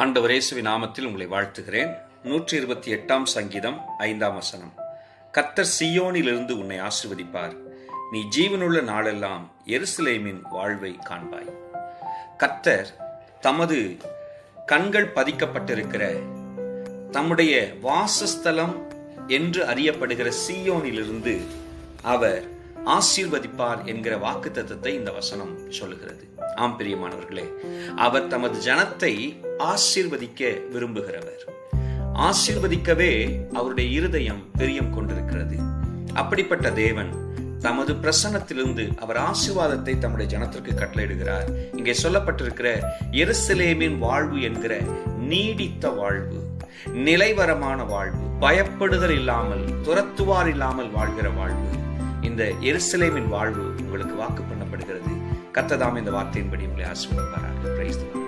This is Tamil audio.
ஆண்டவர் இயேசுவின் நாமத்தில் உங்களை வாழ்த்துகிறேன். 128 சங்கீதம் 5 கர்த்தர் சீயோனிலிருந்து உன்னை ஆசீர்வதிப்பார், நீ ஜீவனுள்ள நாளெல்லாம் எருசலேமின் வாழ்வை காண்பாய். கர்த்தர் தமது கண்கள் பதிக்கப்பட்டிருக்கிற தம்முடைய வாசஸ்தலம் என்று அறியப்படுகிற சீயோனிலிருந்து அவர் ஆசீர்வதிப்பார் என்கிற வாக்குத்தத்தத்தை இந்த வசனம் சொல்லுகிறது. ஆம் பிரியமானவர்களே, அவர் தமது ஜனத்தை ஆசீர்வதிக்க விரும்புகிறவர். ஆசீர்வதிக்கவே அவருடைய இருதயம் பிரியம் கொண்டிருக்கிறது. அப்படிப்பட்ட தேவன் தமது பிரசன்னத்திலிருந்து அவர் ஆசீர்வாதத்தை தம்முடைய ஜனத்திற்கு கட்டளையிடுகிறார். இங்கே சொல்லப்பட்டிருக்கிற எருசலேமின் வாழ்வு என்கிற நீடித்த வாழ்வு, நிலைவரமான வாழ்வு, பயப்படுதல் இல்லாமல், துரத்துவார் இல்லாமல் வாழ்கிற வாழ்வு, இந்த எருசலேமின் வாழ்வு உங்களுக்கு வாக்கு பண்ணப்படுகிறது. கர்த்தர் தாமே இந்த வார்த்தையின்படி உங்களை ஆசீர்வதிப்பாராக. Praise the Lord.